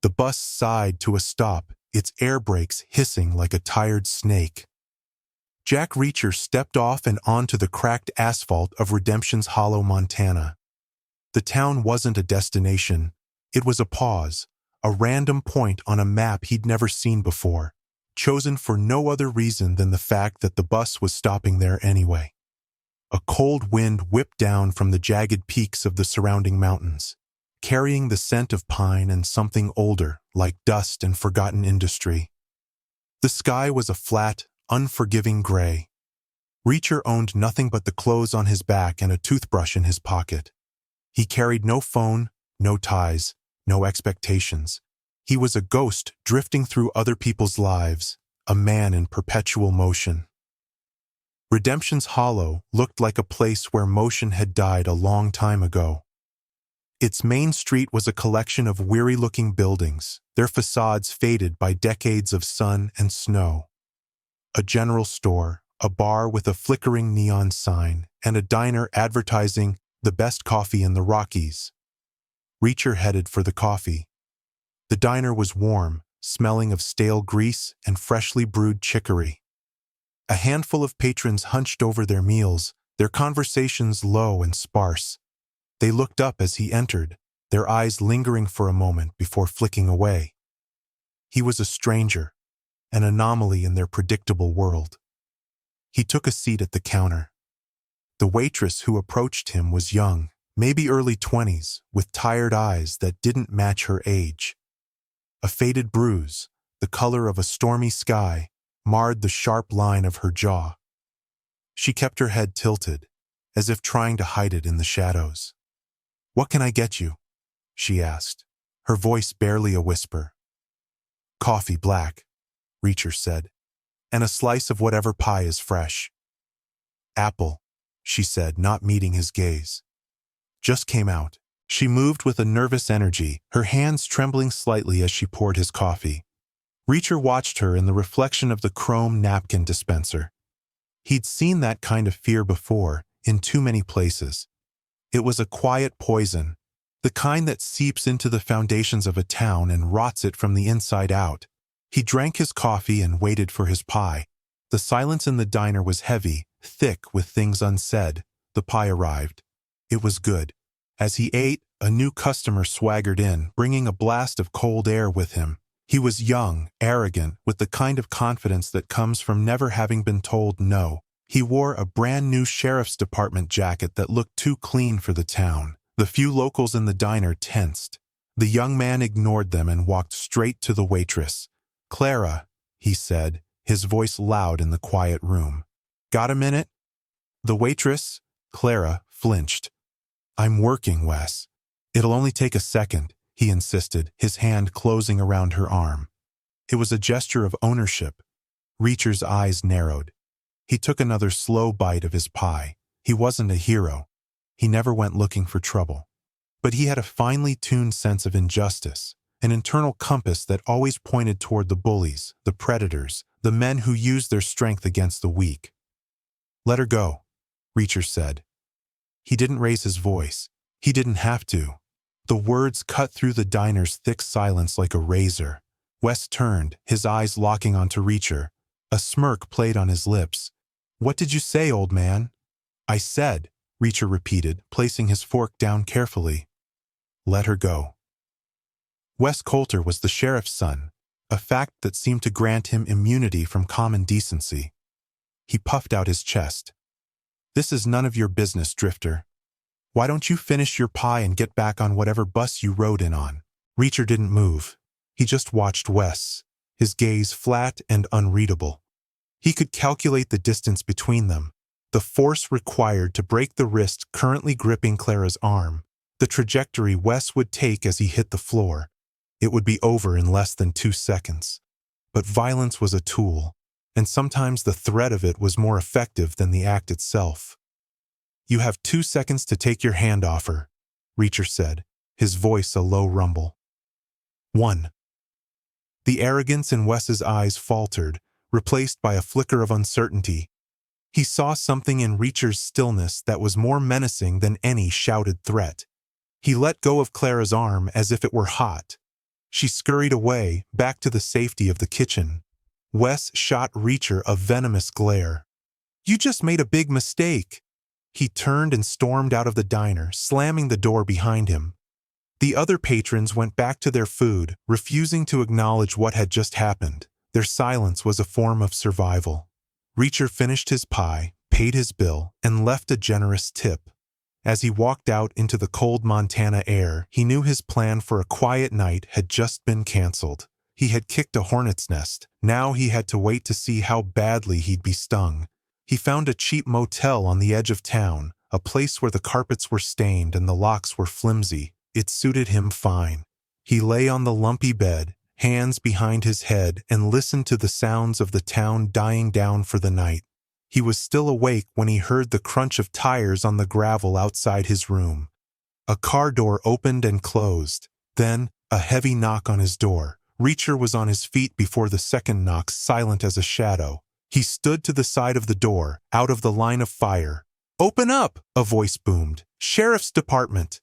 The bus sighed to a stop, its air brakes hissing like a tired snake. Jack Reacher stepped off and onto the cracked asphalt of Redemption's Hollow, Montana. The town wasn't a destination. It was a pause, a random point on a map he'd never seen before, chosen for no other reason than the fact that the bus was stopping there anyway. A cold wind whipped down from the jagged peaks of the surrounding mountains, carrying the scent of pine and something older, like dust and forgotten industry. The sky was a flat, unforgiving gray. Reacher owned nothing but the clothes on his back and a toothbrush in his pocket. He carried no phone, no ties, no expectations. He was a ghost drifting through other people's lives, a man in perpetual motion. Redemption's Hollow looked like a place where motion had died a long time ago. Its main street was a collection of weary-looking buildings, their facades faded by decades of sun and snow. A general store, a bar with a flickering neon sign, and a diner advertising the best coffee in the Rockies. Reacher headed for the coffee. The diner was warm, smelling of stale grease and freshly brewed chicory. A handful of patrons hunched over their meals, their conversations low and sparse. They looked up as he entered, their eyes lingering for a moment before flicking away. He was a stranger, an anomaly in their predictable world. He took a seat at the counter. The waitress who approached him was young, maybe early 20s, with tired eyes that didn't match her age. A faded bruise, the color of a stormy sky, marred the sharp line of her jaw. She kept her head tilted, as if trying to hide it in the shadows. "What can I get you?" she asked, her voice barely a whisper. "Coffee black," Reacher said, "and a slice of whatever pie is fresh." "Apple," she said, not meeting his gaze. "Just came out." She moved with a nervous energy, her hands trembling slightly as she poured his coffee. Reacher watched her in the reflection of the chrome napkin dispenser. He'd seen that kind of fear before, in too many places. It was a quiet poison, the kind that seeps into the foundations of a town and rots it from the inside out. He drank his coffee and waited for his pie. The silence in the diner was heavy, thick with things unsaid. The pie arrived. It was good. As he ate, a new customer swaggered in, bringing a blast of cold air with him. He was young, arrogant, with the kind of confidence that comes from never having been told no. He wore a brand-new sheriff's department jacket that looked too clean for the town. The few locals in the diner tensed. The young man ignored them and walked straight to the waitress. "Clara," he said, his voice loud in the quiet room. "Got a minute?" The waitress, Clara, flinched. "I'm working, Wes. It'll only take a second," he insisted, his hand closing around her arm. It was a gesture of ownership. Reacher's eyes narrowed. He took another slow bite of his pie. He wasn't a hero. He never went looking for trouble. But he had a finely tuned sense of injustice, an internal compass that always pointed toward the bullies, the predators, the men who used their strength against the weak. "Let her go," Reacher said. He didn't raise his voice. He didn't have to. The words cut through the diner's thick silence like a razor. Wes turned, his eyes locking onto Reacher. A smirk played on his lips. "What did you say, old man?" "I said," Reacher repeated, placing his fork down carefully. "Let her go." Wes Colter was the sheriff's son, a fact that seemed to grant him immunity from common decency. He puffed out his chest. "This is none of your business, Drifter. Why don't you finish your pie and get back on whatever bus you rode in on?" Reacher didn't move. He just watched Wes, his gaze flat and unreadable. He could calculate the distance between them, the force required to break the wrist currently gripping Clara's arm, the trajectory Wes would take as he hit the floor. It would be over in less than 2 seconds. But violence was a tool, and sometimes the threat of it was more effective than the act itself. "You have 2 seconds to take your hand off her," Reacher said, his voice a low rumble. 1. The arrogance in Wes's eyes faltered, replaced by a flicker of uncertainty. He saw something in Reacher's stillness that was more menacing than any shouted threat. He let go of Clara's arm as if it were hot. She scurried away, back to the safety of the kitchen. Wes shot Reacher a venomous glare. "You just made a big mistake." He turned and stormed out of the diner, slamming the door behind him. The other patrons went back to their food, refusing to acknowledge what had just happened. Their silence was a form of survival. Reacher finished his pie, paid his bill, and left a generous tip. As he walked out into the cold Montana air, he knew his plan for a quiet night had just been canceled. He had kicked a hornet's nest. Now he had to wait to see how badly he'd be stung. He found a cheap motel on the edge of town, a place where the carpets were stained and the locks were flimsy. It suited him fine. He lay on the lumpy bed, hands behind his head, and listened to the sounds of the town dying down for the night. He was still awake when he heard the crunch of tires on the gravel outside his room. A car door opened and closed. Then, a heavy knock on his door. Reacher was on his feet before the second knock, silent as a shadow. He stood to the side of the door, out of the line of fire. "Open up!" a voice boomed. "Sheriff's Department."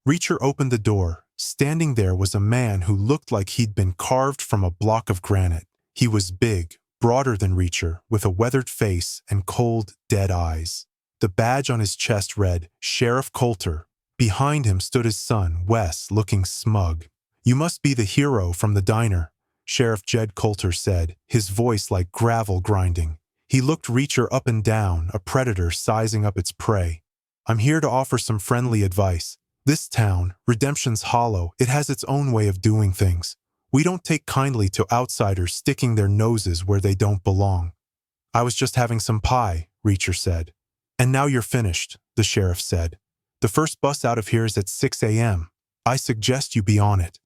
Reacher opened the door. Standing there was a man who looked like he'd been carved from a block of granite. He was big, broader than Reacher, with a weathered face and cold, dead eyes. The badge on his chest read, Sheriff Colter. Behind him stood his son, Wes, looking smug. "You must be the hero from the diner," Sheriff Jed Colter said, his voice like gravel grinding. He looked Reacher up and down, a predator sizing up its prey. "I'm here to offer some friendly advice. This town, Redemption's Hollow, it has its own way of doing things. We don't take kindly to outsiders sticking their noses where they don't belong." "I was just having some pie," Reacher said. "And now you're finished," the sheriff said. "The first bus out of here is at 6 a.m. I suggest you be on it."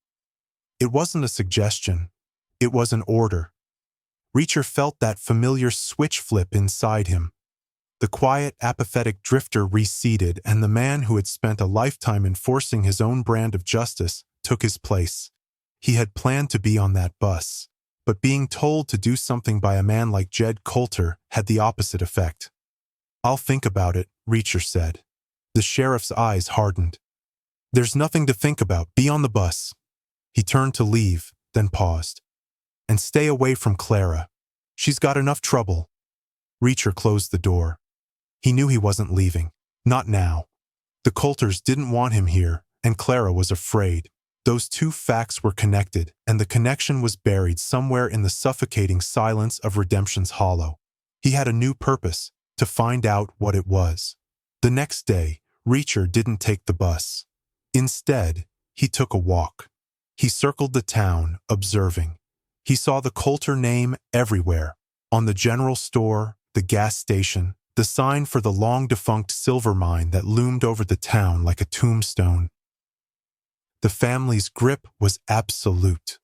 It wasn't a suggestion. It was an order. Reacher felt that familiar switch flip inside him. The quiet, apathetic drifter receded, and the man who had spent a lifetime enforcing his own brand of justice took his place. He had planned to be on that bus, but being told to do something by a man like Jed Colter had the opposite effect. "I'll think about it," Reacher said. The sheriff's eyes hardened. "There's nothing to think about. Be on the bus." He turned to leave, then paused. "And stay away from Clara. She's got enough trouble." Reacher closed the door. He knew he wasn't leaving. Not now. The Colters didn't want him here, and Clara was afraid. Those two facts were connected, and the connection was buried somewhere in the suffocating silence of Redemption's Hollow. He had a new purpose, to find out what it was. The next day, Reacher didn't take the bus. Instead, he took a walk. He circled the town, observing. He saw the Colter name everywhere, on the general store, the gas station, the sign for the long-defunct silver mine that loomed over the town like a tombstone. The family's grip was absolute.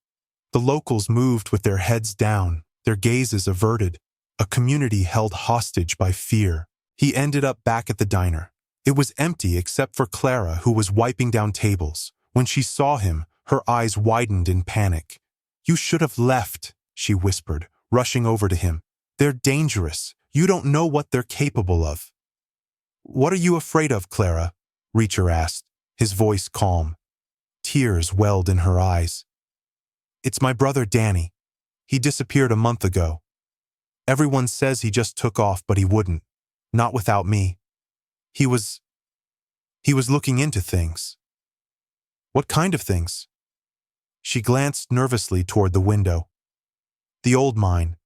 The locals moved with their heads down, their gazes averted, a community held hostage by fear. He ended up back at the diner. It was empty except for Clara, who was wiping down tables. When she saw him, her eyes widened in panic. "You should have left," she whispered, rushing over to him. "They're dangerous. You don't know what they're capable of." "What are you afraid of, Clara?" Reacher asked, his voice calm. Tears welled in her eyes. "It's my brother Danny. He disappeared a month ago. Everyone says he just took off, but he wouldn't. Not without me. He was looking into things." "What kind of things?" She glanced nervously toward the window. "The old mine.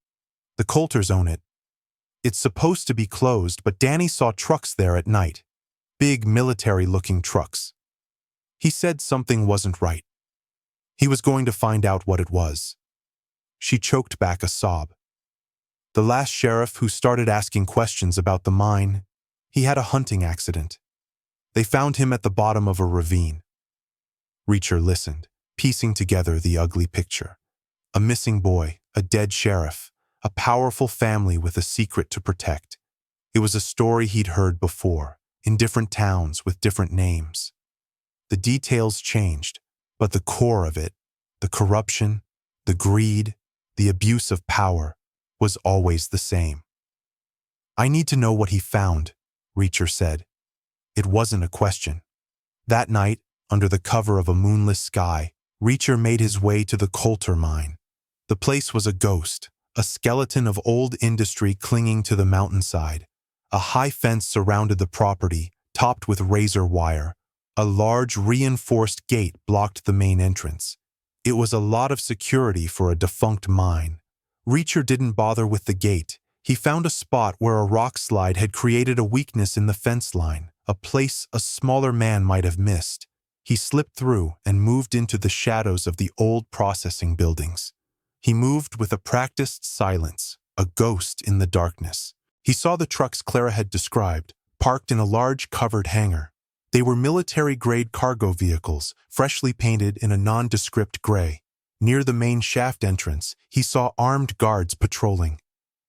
The Colters own it. It's supposed to be closed, but Danny saw trucks there at night. Big military-looking trucks. He said something wasn't right. He was going to find out what it was." She choked back a sob. "The last sheriff who started asking questions about the mine, he had a hunting accident. They found him at the bottom of a ravine." Reacher listened, piecing together the ugly picture. A missing boy, a dead sheriff, a powerful family with a secret to protect. It was a story he'd heard before, in different towns with different names. The details changed, but the core of it, the corruption, the greed, the abuse of power, was always the same. "I need to know what he found," Reacher said. It wasn't a question. That night, under the cover of a moonless sky, Reacher made his way to the Colter mine. The place was a ghost, a skeleton of old industry clinging to the mountainside. A high fence surrounded the property, topped with razor wire. A large reinforced gate blocked the main entrance. It was a lot of security for a defunct mine. Reacher didn't bother with the gate. He found a spot where a rock slide had created a weakness in the fence line, a place a smaller man might have missed. He slipped through and moved into the shadows of the old processing buildings. He moved with a practiced silence, a ghost in the darkness. He saw the trucks Clara had described, parked in a large covered hangar. They were military-grade cargo vehicles, freshly painted in a nondescript gray. Near the main shaft entrance, he saw armed guards patrolling.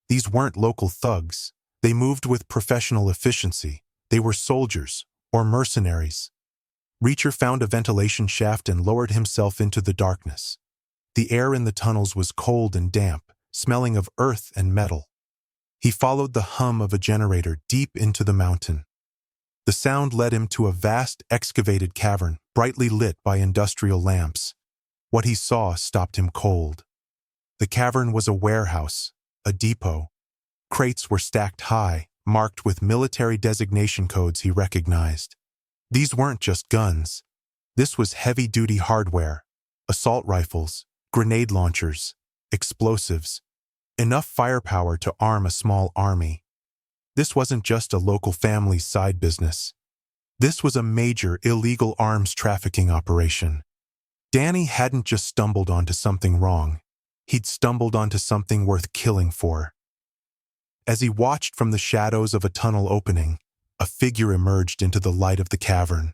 These weren't local thugs. They moved with professional efficiency. They were soldiers, or mercenaries. Reacher found a ventilation shaft and lowered himself into the darkness. The air in the tunnels was cold and damp, smelling of earth and metal. He followed the hum of a generator deep into the mountain. The sound led him to a vast, excavated cavern, brightly lit by industrial lamps. What he saw stopped him cold. The cavern was a warehouse, a depot. Crates were stacked high, marked with military designation codes he recognized. These weren't just guns. This was heavy-duty hardware, assault rifles, grenade launchers, explosives, enough firepower to arm a small army. This wasn't just a local family's side business. This was a major illegal arms trafficking operation. Danny hadn't just stumbled onto something wrong. He'd stumbled onto something worth killing for. As he watched from the shadows of a tunnel opening, a figure emerged into the light of the cavern.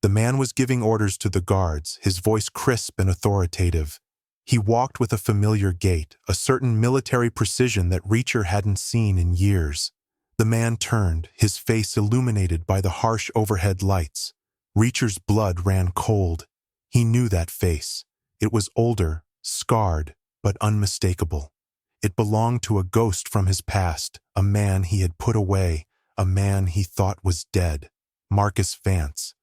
The man was giving orders to the guards, his voice crisp and authoritative. He walked with a familiar gait, a certain military precision that Reacher hadn't seen in years. The man turned, his face illuminated by the harsh overhead lights. Reacher's blood ran cold. He knew that face. It was older, scarred, but unmistakable. It belonged to a ghost from his past, a man he had put away, a man he thought was dead. Marcus Vance.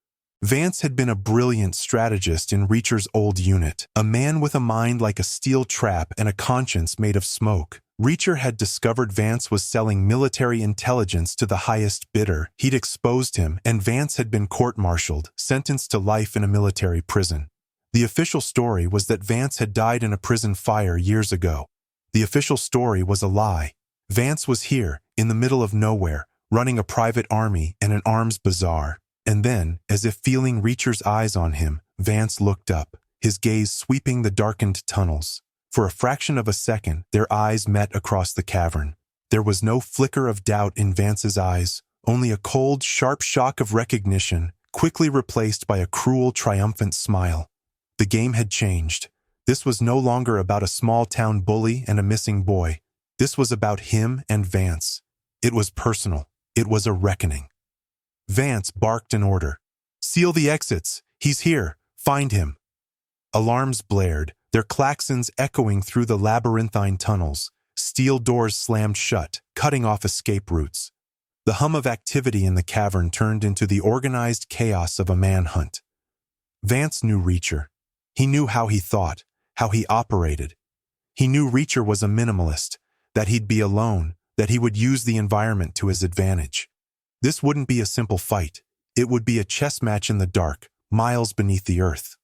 Vance had been a brilliant strategist in Reacher's old unit, a man with a mind like a steel trap and a conscience made of smoke. Reacher had discovered Vance was selling military intelligence to the highest bidder. He'd exposed him, and Vance had been court-martialed, sentenced to life in a military prison. The official story was that Vance had died in a prison fire years ago. The official story was a lie. Vance was here, in the middle of nowhere, running a private army and an arms bazaar. And then, as if feeling Reacher's eyes on him, Vance looked up, his gaze sweeping the darkened tunnels. For a fraction of a second, their eyes met across the cavern. There was no flicker of doubt in Vance's eyes, only a cold, sharp shock of recognition, quickly replaced by a cruel, triumphant smile. The game had changed. This was no longer about a small-town bully and a missing boy. This was about him and Vance. It was personal. It was a reckoning. Vance barked an order. "Seal the exits. He's here. Find him." Alarms blared, their claxons echoing through the labyrinthine tunnels. Steel doors slammed shut, cutting off escape routes. The hum of activity in the cavern turned into the organized chaos of a manhunt. Vance knew Reacher. He knew how he thought, how he operated. He knew Reacher was a minimalist, that he'd be alone, that he would use the environment to his advantage. This wouldn't be a simple fight. It would be a chess match in the dark, miles beneath the earth.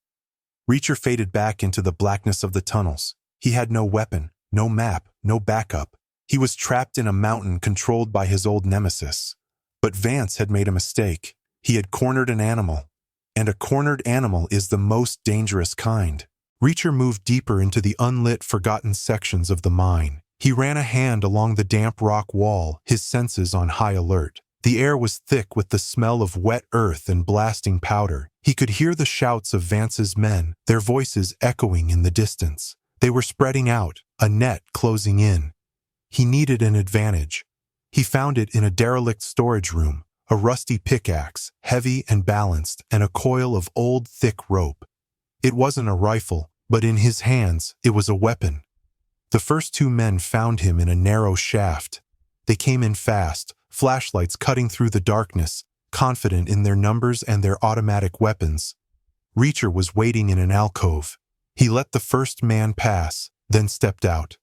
Reacher faded back into the blackness of the tunnels. He had no weapon, no map, no backup. He was trapped in a mountain controlled by his old nemesis. But Vance had made a mistake. He had cornered an animal. And a cornered animal is the most dangerous kind. Reacher moved deeper into the unlit, forgotten sections of the mine. He ran a hand along the damp rock wall, his senses on high alert. The air was thick with the smell of wet earth and blasting powder. He could hear the shouts of Vance's men, their voices echoing in the distance. They were spreading out, a net closing in. He needed an advantage. He found it in a derelict storage room, a rusty pickaxe, heavy and balanced, and a coil of old, thick rope. It wasn't a rifle, but in his hands, it was a weapon. The first two men found him in a narrow shaft. They came in fast, flashlights cutting through the darkness, confident in their numbers and their automatic weapons. Reacher was waiting in an alcove. He let the first man pass, then stepped out.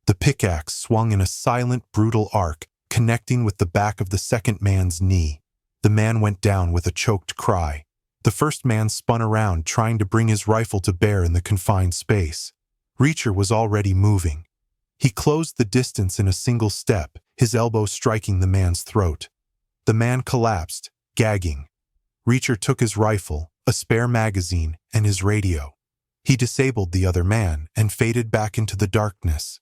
The pickaxe swung in a silent, brutal arc, connecting with the back of the second man's knee. The man went down with a choked cry. The first man spun around, trying to bring his rifle to bear in the confined space. Reacher was already moving. He closed the distance in a single step, his elbow striking the man's throat. The man collapsed, gagging. Reacher took his rifle, a spare magazine, and his radio. He disabled the other man and faded back into the darkness.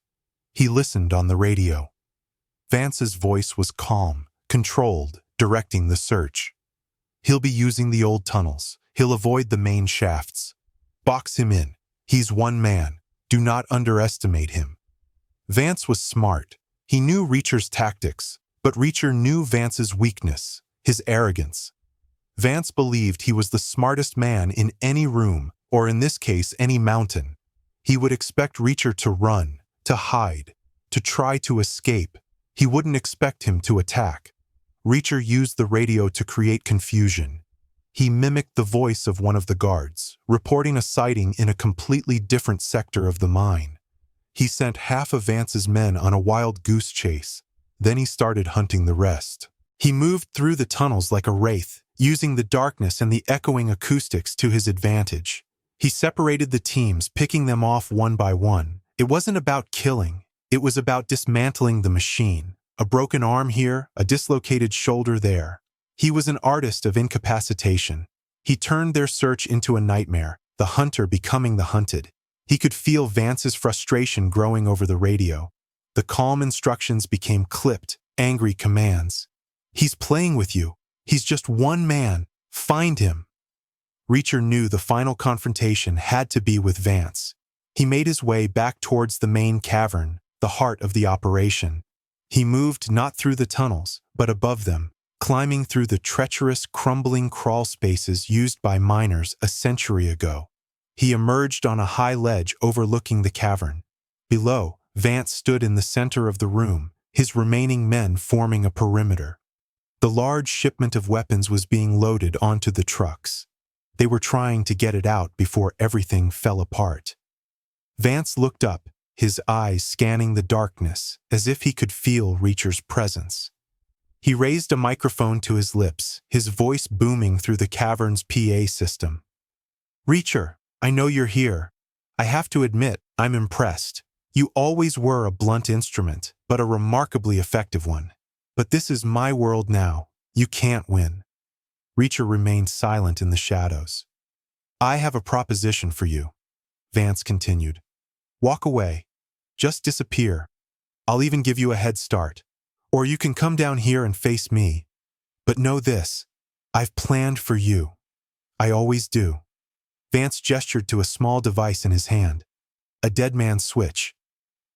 He listened on the radio. Vance's voice was calm, controlled, directing the search. He'll be using the old tunnels. He'll avoid the main shafts. Box him in. He's one man. Do not underestimate him. Vance was smart. He knew Reacher's tactics, but Reacher knew Vance's weakness, his arrogance. Vance believed he was the smartest man in any room, or in this case, any mountain. He would expect Reacher to run, to hide, to try to escape. He wouldn't expect him to attack. Reacher used the radio to create confusion. He mimicked the voice of one of the guards, reporting a sighting in a completely different sector of the mine. He sent half of Vance's men on a wild goose chase. Then he started hunting the rest. He moved through the tunnels like a wraith, using the darkness and the echoing acoustics to his advantage. He separated the teams, picking them off one by one. It wasn't about killing. It was about dismantling the machine. A broken arm here, a dislocated shoulder there. He was an artist of incapacitation. He turned their search into a nightmare, the hunter becoming the hunted. He could feel Vance's frustration growing over the radio. The calm instructions became clipped, angry commands. He's playing with you. He's just one man. Find him. Reacher knew the final confrontation had to be with Vance. He made his way back towards the main cavern, the heart of the operation. He moved not through the tunnels, but above them, climbing through the treacherous, crumbling crawl spaces used by miners a century ago. He emerged on a high ledge overlooking the cavern. Below, Vance stood in the center of the room, his remaining men forming a perimeter. The large shipment of weapons was being loaded onto the trucks. They were trying to get it out before everything fell apart. Vance looked up, his eyes scanning the darkness, as if he could feel Reacher's presence. He raised a microphone to his lips, his voice booming through the cavern's PA system. "Reacher, I know you're here. I have to admit, I'm impressed. You always were a blunt instrument, but a remarkably effective one. But this is my world now. You can't win." Reacher remained silent in the shadows. "I have a proposition for you," Vance continued. "Walk away. Just disappear. I'll even give you a head start. Or you can come down here and face me. But know this, I've planned for you. I always do." Vance gestured to a small device in his hand. A dead man's switch.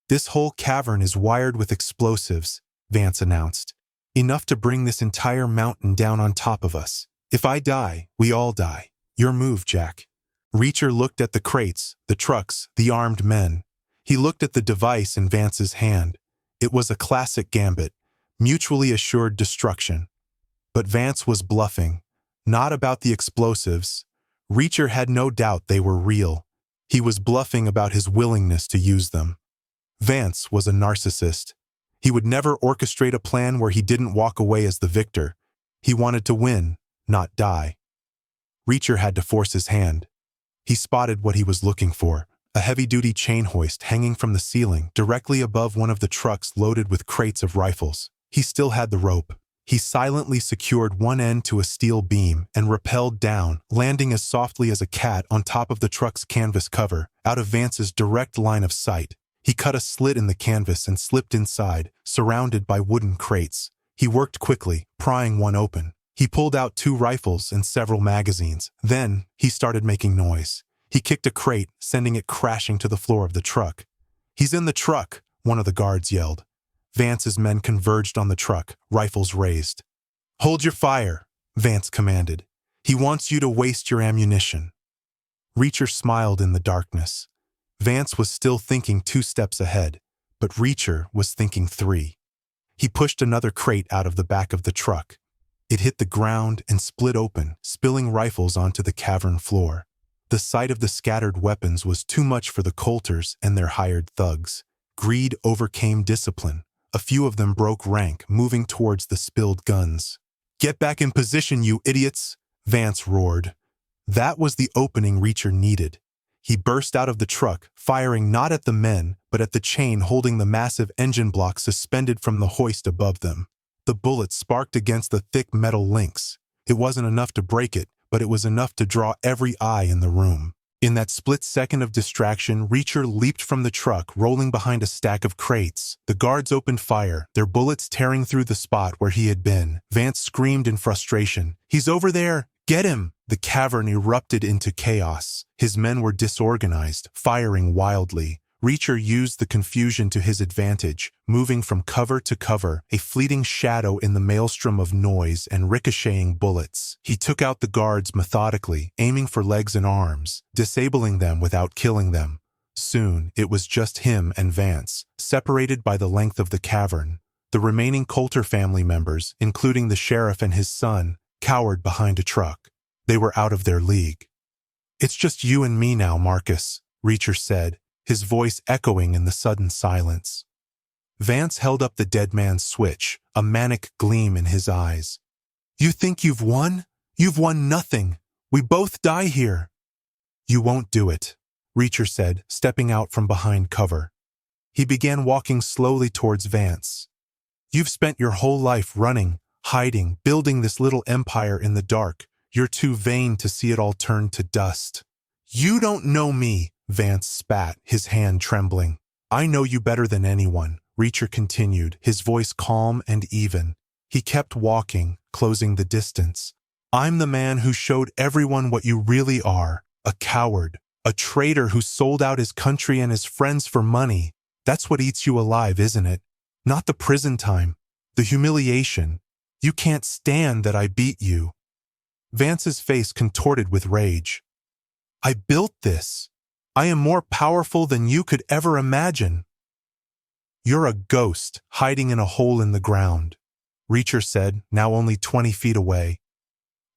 "This whole cavern is wired with explosives," Vance announced. "Enough to bring this entire mountain down on top of us. If I die, we all die. Your move, Jack." Reacher looked at the crates, the trucks, the armed men. He looked at the device in Vance's hand. It was a classic gambit, mutually assured destruction. But Vance was bluffing, not about the explosives. Reacher had no doubt they were real. He was bluffing about his willingness to use them. Vance was a narcissist. He would never orchestrate a plan where he didn't walk away as the victor. He wanted to win, not die. Reacher had to force his hand. He spotted what he was looking for, a heavy-duty chain hoist hanging from the ceiling directly above one of the trucks loaded with crates of rifles. He still had the rope. He silently secured one end to a steel beam and rappelled down, landing as softly as a cat on top of the truck's canvas cover, out of Vance's direct line of sight. He cut a slit in the canvas and slipped inside, surrounded by wooden crates. He worked quickly, prying one open. He pulled out 2 rifles and several magazines. Then, he started making noise. He kicked a crate, sending it crashing to the floor of the truck. "He's in the truck," one of the guards yelled. Vance's men converged on the truck, rifles raised. "Hold your fire," Vance commanded. "He wants you to waste your ammunition." Reacher smiled in the darkness. Vance was still thinking 2 steps ahead, but Reacher was thinking 3. He pushed another crate out of the back of the truck. It hit the ground and split open, spilling rifles onto the cavern floor. The sight of the scattered weapons was too much for the Colters and their hired thugs. Greed overcame discipline. A few of them broke rank, moving towards the spilled guns. "Get back in position, you idiots!" Vance roared. That was the opening Reacher needed. He burst out of the truck, firing not at the men, but at the chain holding the massive engine block suspended from the hoist above them. The bullet sparked against the thick metal links. It wasn't enough to break it, but it was enough to draw every eye in the room. In that split second of distraction, Reacher leaped from the truck, rolling behind a stack of crates. The guards opened fire, their bullets tearing through the spot where he had been. Vance screamed in frustration. "He's over there! Get him!" The cavern erupted into chaos. His men were disorganized, firing wildly. Reacher used the confusion to his advantage, moving from cover to cover, a fleeting shadow in the maelstrom of noise and ricocheting bullets. He took out the guards methodically, aiming for legs and arms, disabling them without killing them. Soon, it was just him and Vance, separated by the length of the cavern. The remaining Colter family members, including the sheriff and his son, cowered behind a truck. They were out of their league. "It's just you and me now, Marcus," Reacher said, his voice echoing in the sudden silence. Vance held up the dead man's switch, a manic gleam in his eyes. "You think you've won? You've won nothing. We both die here." "You won't do it," Reacher said, stepping out from behind cover. He began walking slowly towards Vance. "You've spent your whole life running, hiding, building this little empire in the dark. You're too vain to see it all turn to dust." "You don't know me," Vance spat, his hand trembling. "I know you better than anyone," Reacher continued, his voice calm and even. He kept walking, closing the distance. "I'm the man who showed everyone what you really are, a coward, a traitor who sold out his country and his friends for money. That's what eats you alive, isn't it? Not the prison time, the humiliation. You can't stand that I beat you." Vance's face contorted with rage. "I built this. I am more powerful than you could ever imagine." "You're a ghost hiding in a hole in the ground," Reacher said, now only 20 feet away.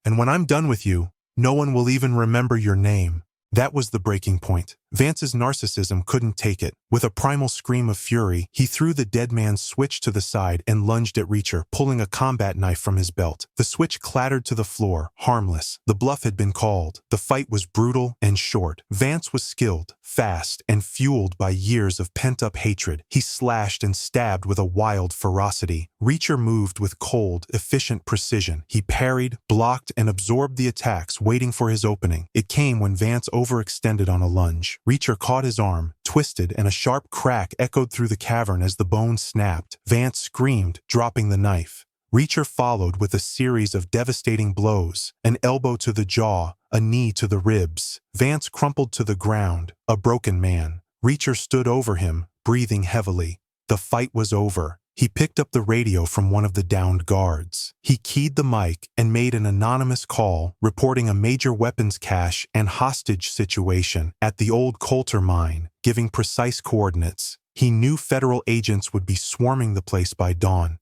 "And when I'm done with you, no one will even remember your name." That was the breaking point. Vance's narcissism couldn't take it. With a primal scream of fury, he threw the dead man's switch to the side and lunged at Reacher, pulling a combat knife from his belt. The switch clattered to the floor, harmless. The bluff had been called. The fight was brutal and short. Vance was skilled, fast, and fueled by years of pent-up hatred. He slashed and stabbed with a wild ferocity. Reacher moved with cold, efficient precision. He parried, blocked, and absorbed the attacks, waiting for his opening. It came when Vance overextended on a lunge. Reacher caught his arm, twisted, and a sharp crack echoed through the cavern as the bone snapped. Vance screamed, dropping the knife. Reacher followed with a series of devastating blows, an elbow to the jaw, a knee to the ribs. Vance crumpled to the ground, a broken man. Reacher stood over him, breathing heavily. The fight was over. He picked up the radio from one of the downed guards. He keyed the mic and made an anonymous call, reporting a major weapons cache and hostage situation at the old Colter mine, giving precise coordinates. He knew federal agents would be swarming the place by dawn.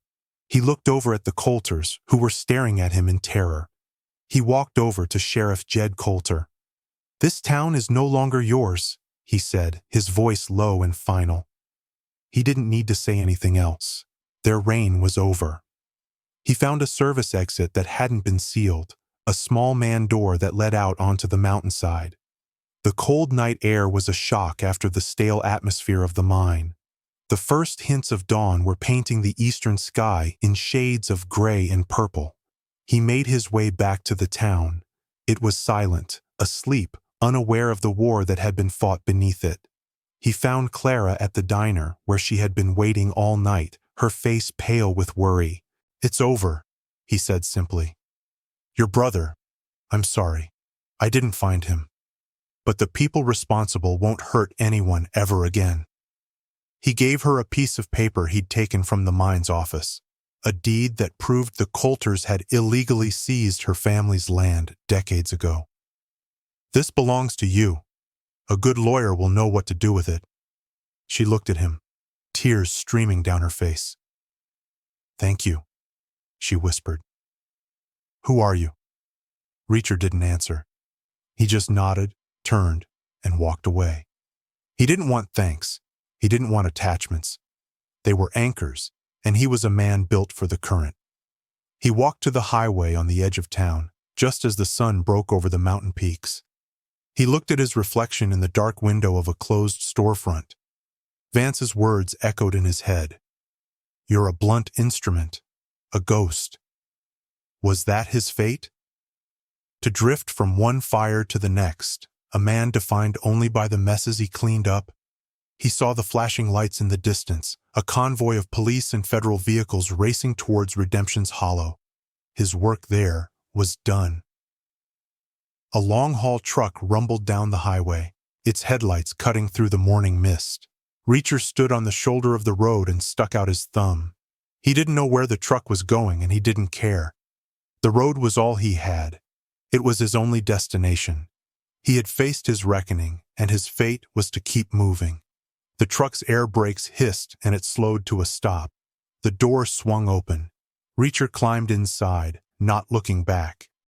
He looked over at the Colters, who were staring at him in terror. He walked over to Sheriff Jed Colter. "This town is no longer yours," he said, his voice low and final. He didn't need to say anything else. Their reign was over. He found a service exit that hadn't been sealed, a small man door that led out onto the mountainside. The cold night air was a shock after the stale atmosphere of the mine. The first hints of dawn were painting the eastern sky in shades of gray and purple. He made his way back to the town. It was silent, asleep, unaware of the war that had been fought beneath it. He found Clara at the diner, where she had been waiting all night, her face pale with worry. "It's over," he said simply. "Your brother, I'm sorry. I didn't find him. But the people responsible won't hurt anyone ever again." He gave her a piece of paper he'd taken from the mine's office, a deed that proved the Colters had illegally seized her family's land decades ago. "This belongs to you. A good lawyer will know what to do with it." She looked at him, tears streaming down her face. "Thank you," she whispered. "Who are you?" Reacher didn't answer. He just nodded, turned, and walked away. He didn't want thanks. He didn't want attachments. They were anchors, and he was a man built for the current. He walked to the highway on the edge of town, just as the sun broke over the mountain peaks. He looked at his reflection in the dark window of a closed storefront. Vance's words echoed in his head. "You're a blunt instrument, a ghost." Was that his fate? To drift from one fire to the next, a man defined only by the messes he cleaned up? He saw the flashing lights in the distance, a convoy of police and federal vehicles racing towards Redemption's Hollow. His work there was done. A long-haul truck rumbled down the highway, its headlights cutting through the morning mist. Reacher stood on the shoulder of the road and stuck out his thumb. He didn't know where the truck was going, and he didn't care. The road was all he had. It was his only destination. He had faced his reckoning, and his fate was to keep moving. The truck's air brakes hissed, and it slowed to a stop. The door swung open. Reacher climbed inside, not looking back.